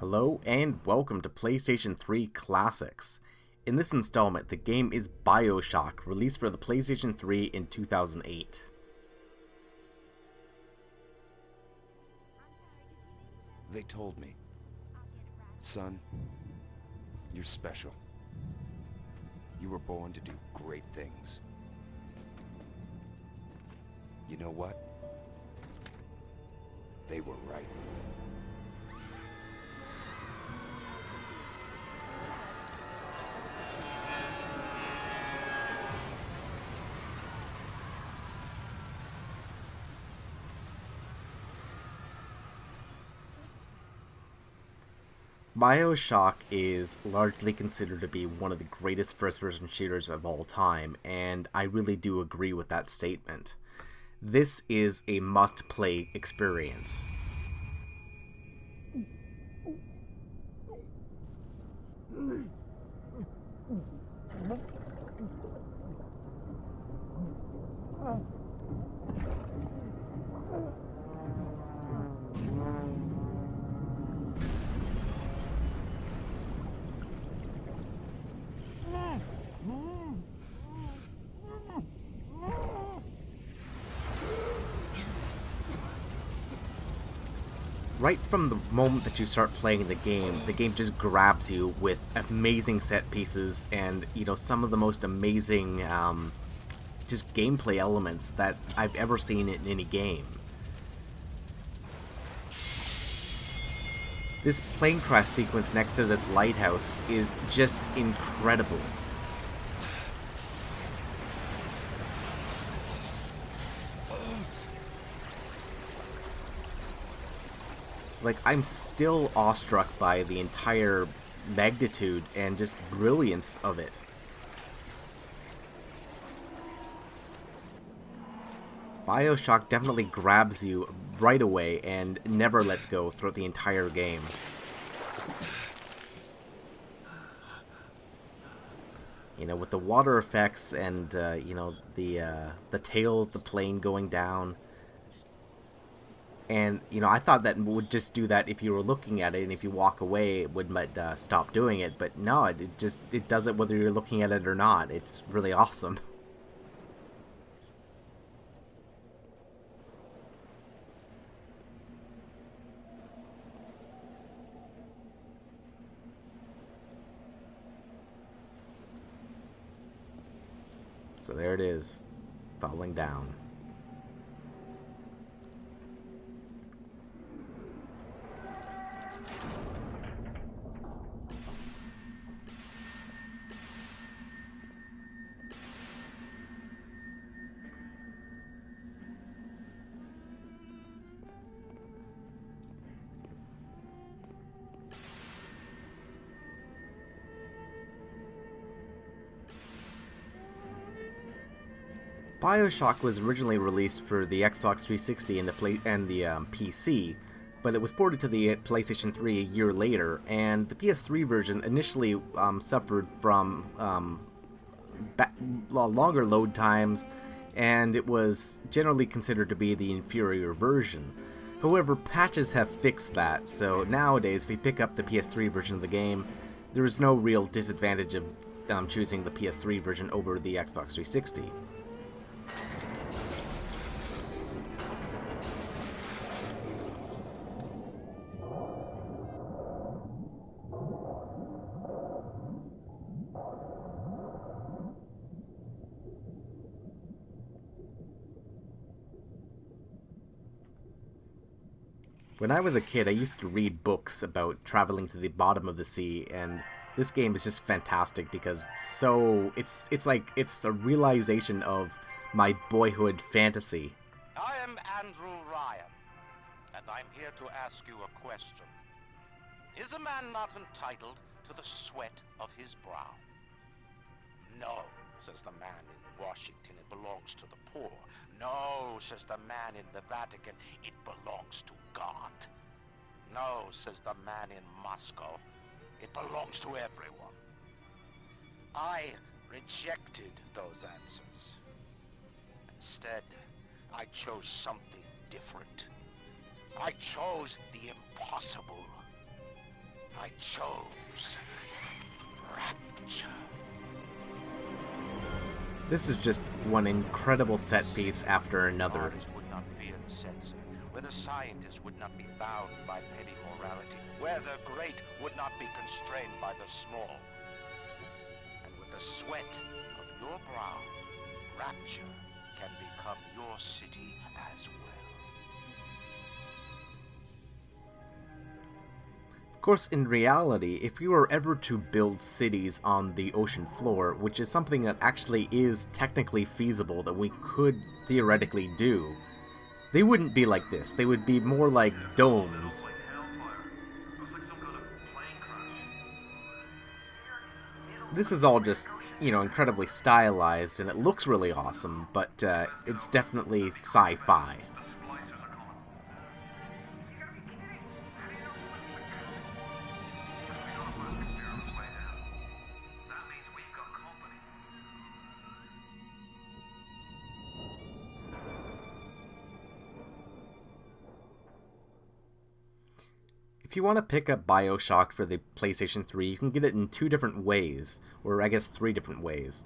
Hello and welcome to PlayStation 3 Classics. In this installment, the game is BioShock, released for the PlayStation 3 in 2008. They told me, son, you're special. You were born to do great things. You know what? They were right. BioShock is largely considered to be one of the greatest first-person shooters of all time, and I really do agree with that statement. This is a must-play experience. Right from the moment that you start playing the game just grabs you with amazing set pieces and, some of the most amazing just gameplay elements that I've ever seen in any game. This plane crash sequence next to this lighthouse is just incredible. Like, I'm still awestruck by the entire magnitude and just brilliance of it. BioShock definitely grabs you right away and never lets go throughout the entire game. With the water effects and, the tail of the plane going down. And, I thought that would just do that if you were looking at it, and if you walk away, it would stop doing it. But no, it does it whether you're looking at it or not. It's really awesome. So there it is, falling down. BioShock was originally released for the Xbox 360 and the PC, but it was ported to the PlayStation 3 a year later, and the PS3 version initially suffered from longer load times, and it was generally considered to be the inferior version. However, patches have fixed that, so nowadays if you pick up the PS3 version of the game, there is no real disadvantage of choosing the PS3 version over the Xbox 360. When I was a kid, I used to read books about traveling to the bottom of the sea, and this game is just fantastic because it's a realization of my boyhood fantasy. I am Andrew Ryan, and I'm here to ask you a question. Is a man not entitled to the sweat of his brow? No, says the man in Washington, it belongs to the poor. No, says the man in the Vatican, it belongs to God. No, says the man in Moscow, it belongs to everyone. I rejected those answers. Instead, I chose something different. I chose the impossible. chose rapture. This is just one incredible set piece after another. Artists would not fear the censor, where the scientist would not be bound by petty morality, where the great would not be constrained by the small. And with the sweat of your brow, rapture can become your city as well. Of course, in reality, if we were ever to build cities on the ocean floor, which is something that actually is technically feasible that we could theoretically do, they wouldn't be like this. They would be more like domes. This is all just, incredibly stylized, and it looks really awesome, but it's definitely sci-fi. If you want to pick up BioShock for the PlayStation 3, you can get it in two different ways, or I guess three different ways.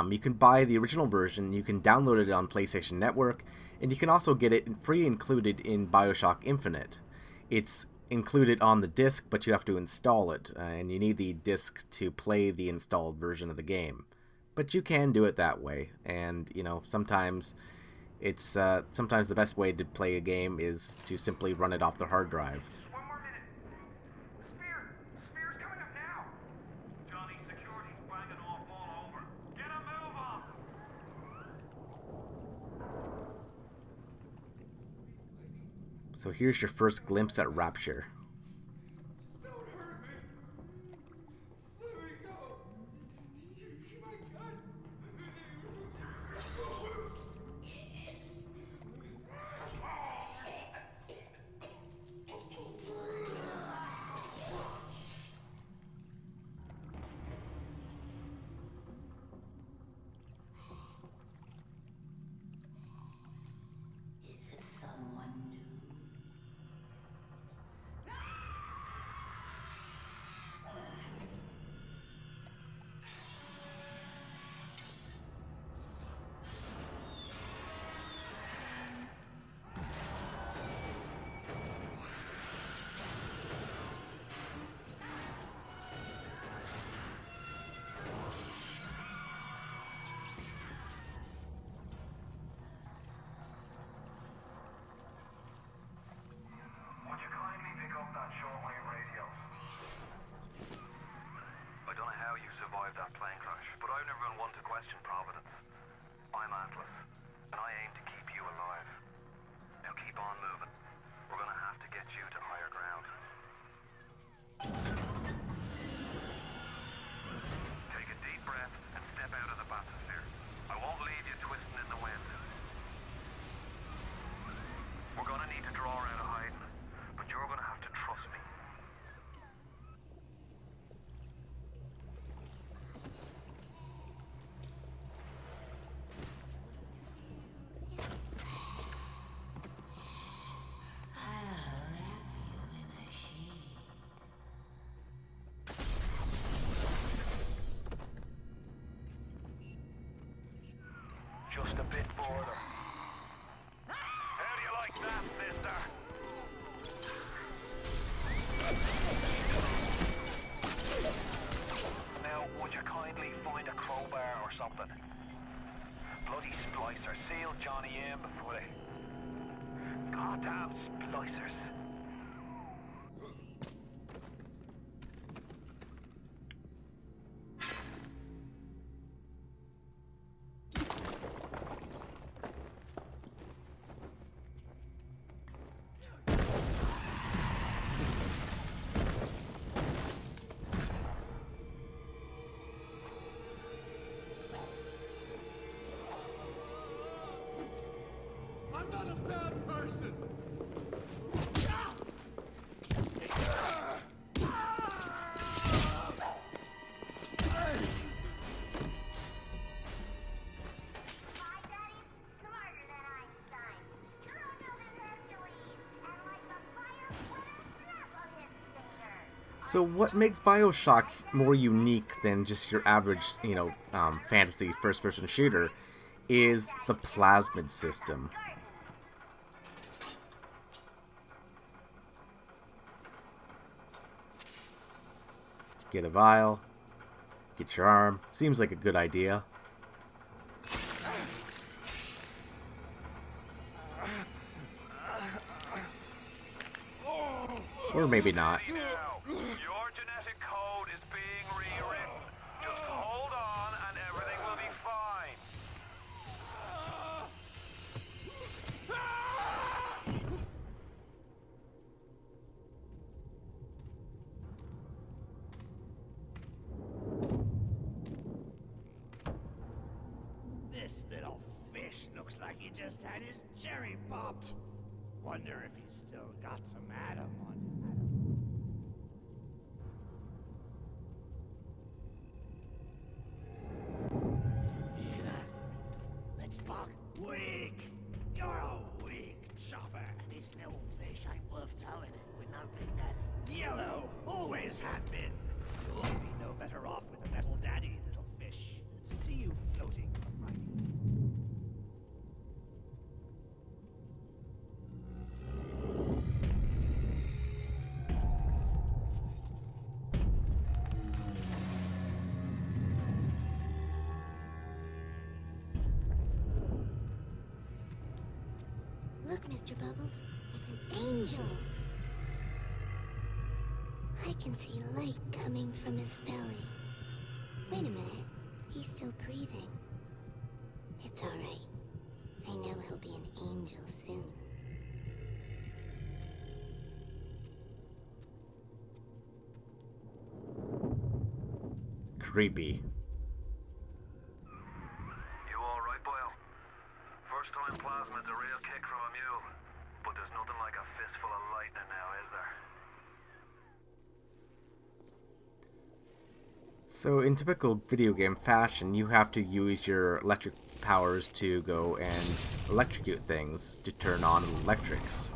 You can buy the original version, you can download it on PlayStation Network, and you can also get it free included in BioShock Infinite. It's included on the disc, but you have to install it, and you need the disc to play the installed version of the game. But you can do it that way, and sometimes sometimes the best way to play a game is to simply run it off the hard drive. So here's your first glimpse at Rapture. Don't hurt me. Just let me go. My gun. Is it someone new? Would you kindly pick up that shortwave radio? I don't know how you survived that plane crash, but I've never been one to question Providence. I'm Atlas, and I aim to keep you alive. Now keep on moving. We're gonna have to get you to higher ground. Take a deep breath and step out of the bathysphere. I won't leave you twisting in the wind. We're gonna need to draw out of hiding, but you're gonna have to trust me. I'll wrap you in a sheet. Just a bit border. How do you like that, mister? Now, would you kindly find a crowbar or something? Bloody splicer. Seal Johnny in before they... Goddamn splicers. I'm not a bad person. So what makes BioShock more unique than just your average, fantasy first-person shooter is the plasmid system. Get a vial, get your arm. Seems like a good idea. Or maybe not. Now, your genetic code is being rewritten. Just hold on and everything will be fine. This little fish looks like he just had his cherry popped. Wonder if he's still got some Adam on him. Let's buck. Weak! You're a weak chopper. This little fish ain't worth towing it with no big daddy. Yellow! Always have been. You'll be no better off with a metal daddy, little fish. See you floating from right. Look, Mr. Bubbles, it's an angel. I can see light coming from his belly. Wait a minute, he's still breathing. It's all right. I know he'll be an angel soon. Creepy. You alright, Boyle? First time plasmid's a real kick from a mule. But there's nothing like a fistful of lightning now, is there? So in typical video game fashion, you have to use your electric powers to go and electrocute things to turn on electrics.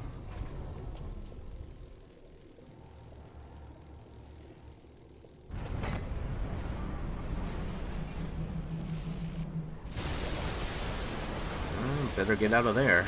Better get out of there.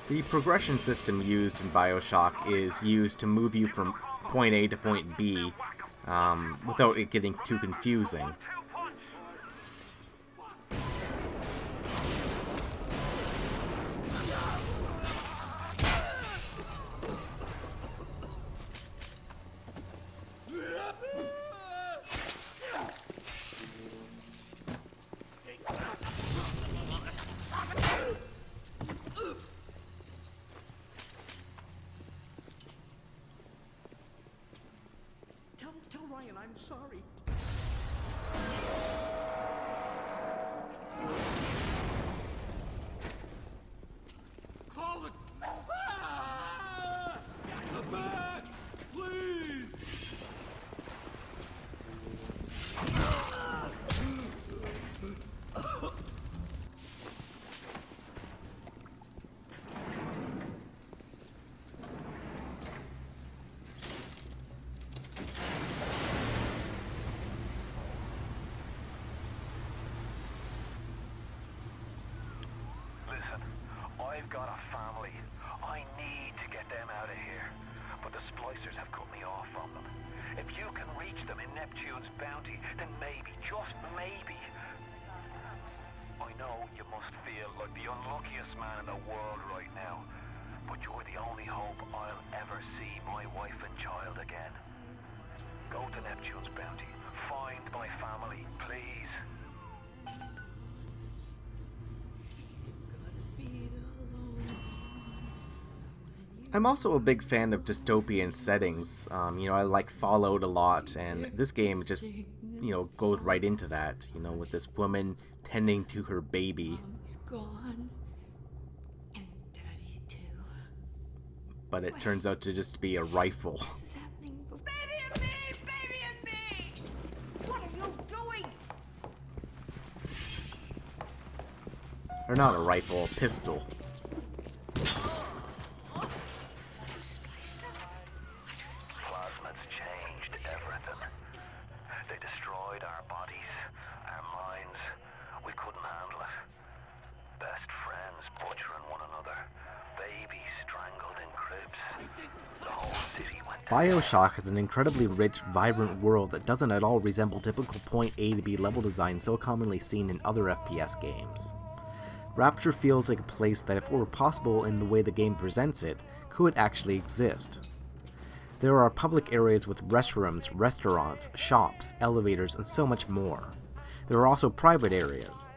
The progression system used in BioShock is used to move you from point A to point B without it getting too confusing. Tell Ryan I'm sorry. Call it. Come back, please. Listen, I've got a family. I need to get them out of here. But the splicers have cut me off from them. If you can reach them in Neptune's bounty, then maybe, just maybe. I know you must feel like the unluckiest man in the world right now. But you're the only hope I'll ever see my wife and child again. Go to Neptune's bounty. Find my family, please. I'm also a big fan of dystopian settings. I like Fallout a lot, and this game just, goes right into that, with this woman tending to her baby. Mom's gone. And Daddy too. But it turns out to just be a rifle. This is happening before. Baby and me! Baby and me! What are you doing? Or not a rifle, a pistol. Plasmids changed everything. They destroyed our bodies, our minds. We couldn't handle it. Best friends butchering one another. Babies strangled in cribs. The whole city went down. BioShock has an incredibly rich, vibrant world that doesn't at all resemble typical point A to B level design so commonly seen in other FPS games. Rapture feels like a place that, if it were possible in the way the game presents it, could actually exist. There are public areas with restrooms, restaurants, shops, elevators, and so much more. There are also private areas.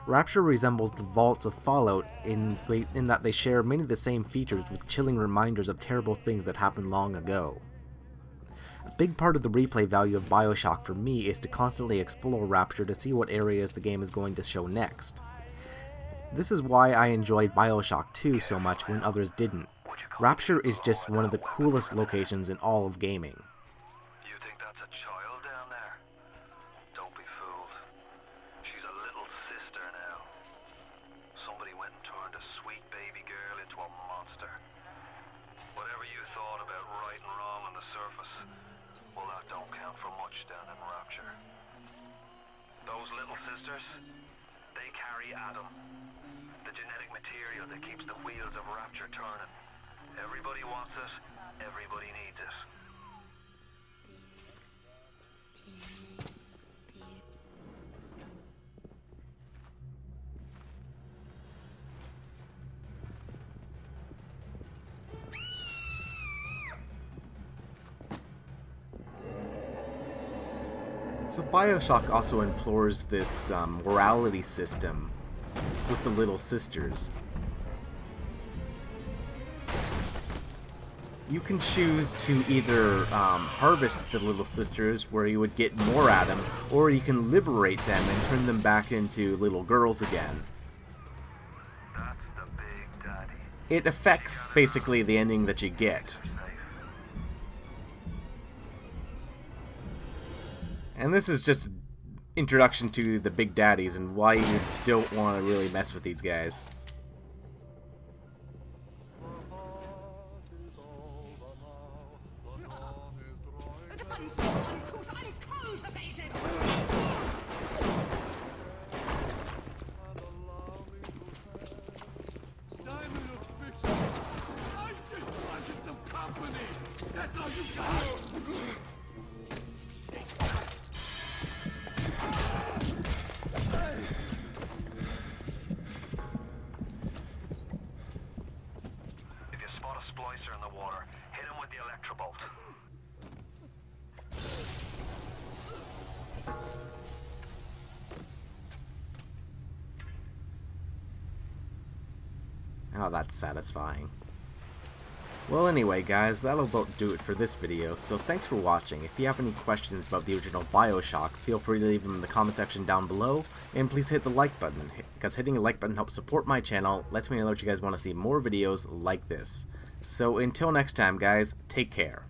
Rapture resembles the vaults of Fallout in that they share many of the same features with chilling reminders of terrible things that happened long ago. A big part of the replay value of BioShock for me is to constantly explore Rapture to see what areas the game is going to show next. This is why I enjoyed BioShock 2 so much when others didn't. Rapture is just one of the coolest locations in all of gaming. You think that's a child down there? Don't be fooled. She's a little sister now. Somebody went and turned a sweet baby girl into a monster. Whatever you thought about right and wrong on the surface, well, that don't count for much down in Rapture. Those little sisters, they carry Adam, the genetic material that keeps the wheels of Rapture turning. Everybody wants it, everybody needs it. So BioShock also implores this morality system with the Little Sisters. You can choose to either harvest the Little Sisters, where you would get more Adam, or you can liberate them and turn them back into little girls again. That's the big daddy. It affects basically the ending that you get. And this is just introduction to the big daddies and why you don't want to really mess with these guys. That's all you got! If you spot a splicer in the water, hit him with the electrobolt. Oh, that's satisfying. Well, anyway guys, that'll about do it for this video, so thanks for watching. If you have any questions about the original BioShock, feel free to leave them in the comment section down below, and please hit the like button, because hitting the like button helps support my channel, lets me know that you guys want to see more videos like this. So until next time guys, take care.